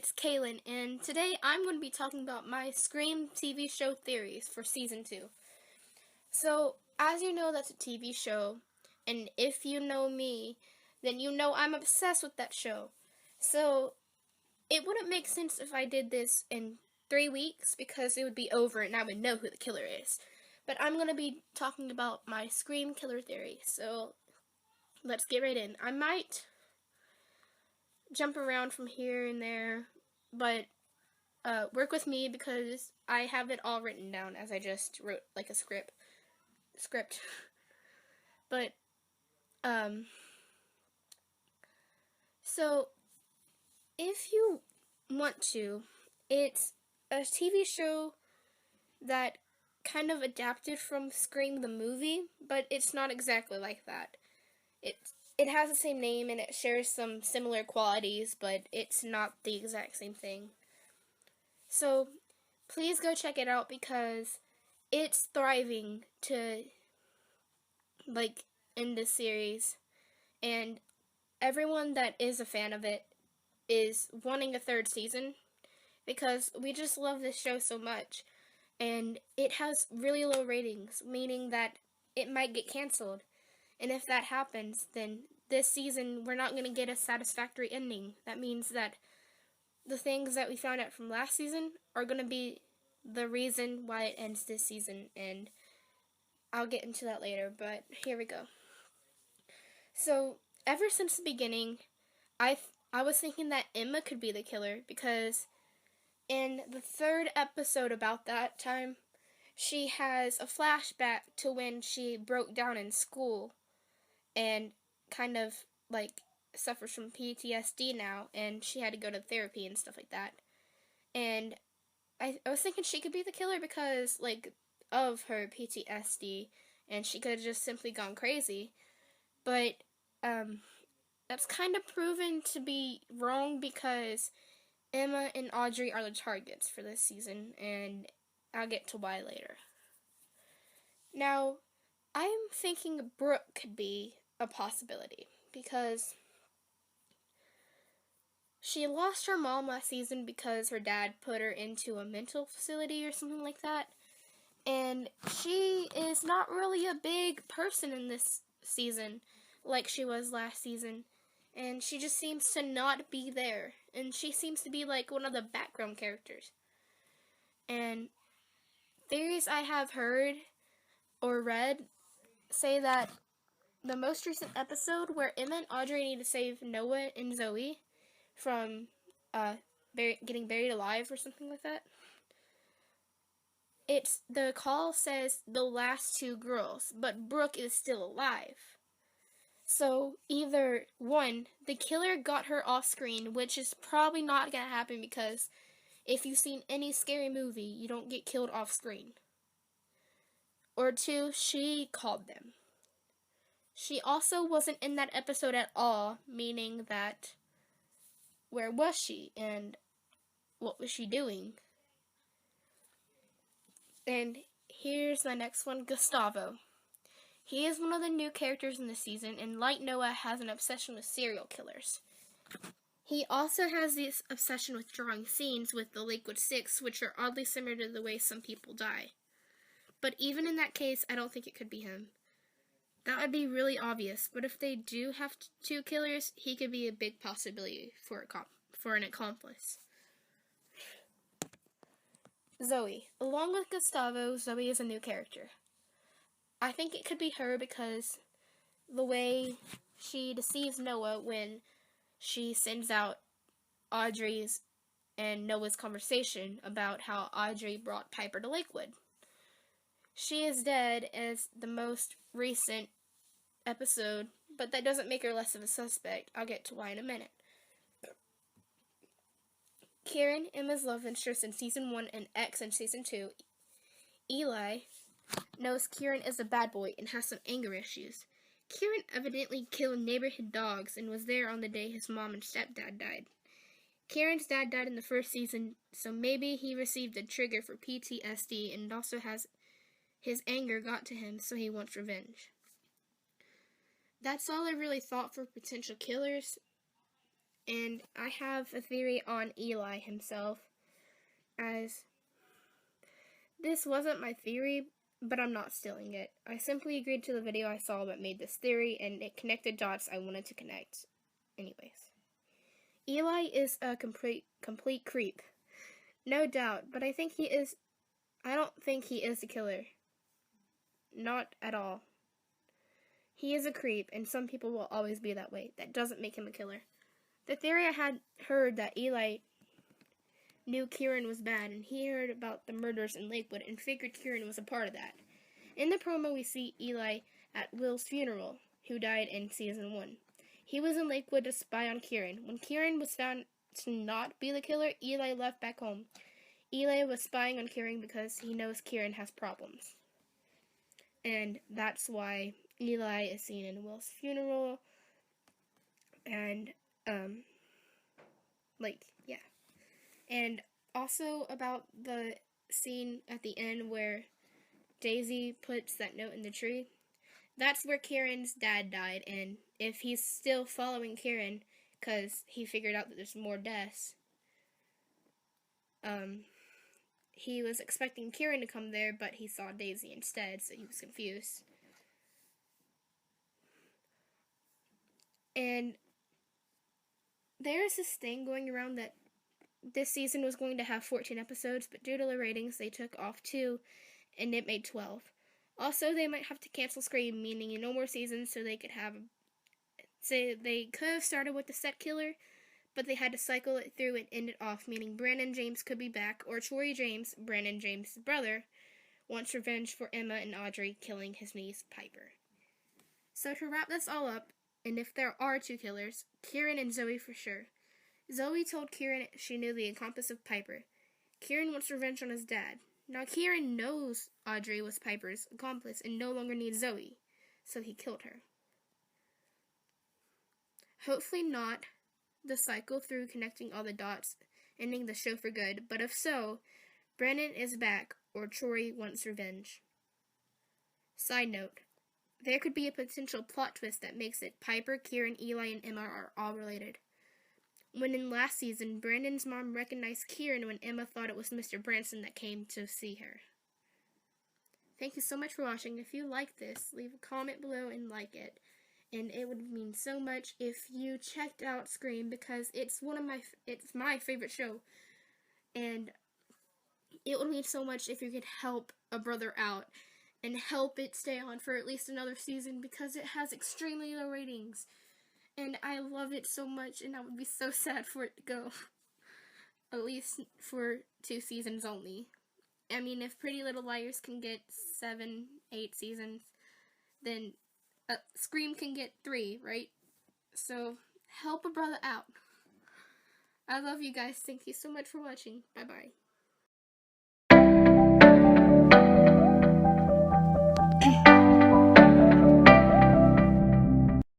it's Kaylin, and today I'm going to be talking about my Scream TV show theories for Season 2. So, as you know, that's a TV show, and if you know me, then you know I'm obsessed with that show. So, it wouldn't make sense if I did this in 3 weeks, because it would be over and I would know who the killer is. But I'm going to be talking about my Scream killer theory, so let's get right in. I might jump around from here and there, but work with me because I have it all written down as I just wrote like a script. But so if you want to, it's a TV show that kind of adapted from Scream the movie, but it's not exactly like that. It has the same name and it shares some similar qualities, but it's not the exact same thing. So please go check it out because it's thriving to in this series, and everyone that is a fan of it is wanting a third season because we just love this show so much, and it has really low ratings, meaning that it might get canceled. And if that happens, then this season we're not going to get a satisfactory ending. That means that the things that we found out from last season are going to be the reason why it ends this season, and I'll get into that later, but here we go. So, ever since the beginning, I was thinking that Emma could be the killer because in the third episode about that time, she has a flashback to when she broke down in school and kind of suffers from PTSD now, and she had to go to therapy and stuff like that. And I was thinking she could be the killer because of her PTSD, and she could have just simply gone crazy. But that's kind of proven to be wrong because Emma and Audrey are the targets for this season, and I'll get to why later. Now, I'm thinking Brooke could be a possibility because she lost her mom last season because her dad put her into a mental facility or something like that. And she is not really a big person in this season like she was last season. And she just seems to not be there. And she seems to be like one of the background characters. And theories I have heard or read say that the most recent episode where Emma and Audrey need to save Noah and Zoe from getting buried alive or something like that, the call says the last two girls, but Brooke is still alive. So either one, the killer got her off screen, which is probably not gonna happen because if you've seen any scary movie, you don't get killed off screen. Or two, she called them. She also wasn't in that episode at all, meaning that where was she and what was she doing? And here's the next one, Gustavo. He is one of the new characters in the season, and like Noah, has an obsession with serial killers. He also has this obsession with drawing scenes with the Lakewood Six, which are oddly similar to the way some people die. But even in that case, I don't think it could be him. That would be really obvious, but if they do have two killers, he could be a big possibility for an accomplice. Zoe. Along with Gustavo, Zoe is a new character. I think it could be her because the way she deceives Noah when she sends out Audrey's and Noah's conversation about how Audrey brought Piper to Lakewood. She is dead as the most recent episode, but that doesn't make her less of a suspect. I'll get to why in a minute. Kieran, Emma's love interest in Season 1 and X in Season 2, Eli, knows Kieran is a bad boy and has some anger issues. Kieran evidently killed neighborhood dogs and was there on the day his mom and stepdad died. Kieran's dad died in the first season, so maybe he received a trigger for PTSD and also has his anger got to him, so he wants revenge. That's all I really thought for potential killers. And I have a theory on Eli himself, as this wasn't my theory, but I'm not stealing it. I simply agreed to the video I saw that made this theory, and it connected dots I wanted to connect. Anyways. Eli is a complete creep. No doubt, but I don't think he is a killer. Not at all. He is a creep, and some people will always be that way. That doesn't make him a killer. The theory I had heard that Eli knew Kieran was bad, and he heard about the murders in Lakewood and figured Kieran was a part of that. In the promo, we see Eli at Will's funeral, who died in Season 1. He was in Lakewood to spy on Kieran. When Kieran was found to not be the killer, Eli left back home. Eli was spying on Kieran because he knows Kieran has problems. And that's why Eli is seen in Will's funeral. And, yeah. And also about the scene at the end where Daisy puts that note in the tree. That's where Kieran's dad died, and if he's still following Kieran, because he figured out that there's more deaths, he was expecting Kieran to come there, but he saw Daisy instead, so he was confused. And there's this thing going around that this season was going to have 14 episodes, but due to the ratings, they took off 2, and it made 12. Also, they might have to cancel Scream, meaning no more seasons, so they could have started with the set killer, but they had to cycle it through and end it off, meaning Brandon James could be back, or Tori James, Brandon James' brother, wants revenge for Emma and Audrey killing his niece, Piper. So to wrap this all up, and if there are 2 killers, Kieran and Zoe for sure. Zoe told Kieran she knew the accomplice of Piper. Kieran wants revenge on his dad. Now Kieran knows Audrey was Piper's accomplice and no longer needs Zoe, so he killed her. Hopefully not the cycle through connecting all the dots, ending the show for good, but if so, Brandon is back, or Tori wants revenge. Side note, there could be a potential plot twist that makes it Piper, Kieran, Eli, and Emma are all related. When in last season, Brandon's mom recognized Kieran when Emma thought it was Mr. Branson that came to see her. Thank you so much for watching. If you like this, leave a comment below and like it. And it would mean so much if you checked out Scream, because it's my favorite show. And it would mean so much if you could help a brother out and help it stay on for at least another season, because it has extremely low ratings. And I love it so much, and I would be so sad for it to go. At least for 2 seasons only. I mean, if Pretty Little Liars can get 7, 8 seasons, then Scream can get 3, right? So, help a brother out. I love you guys. Thank you so much for watching. Bye-bye.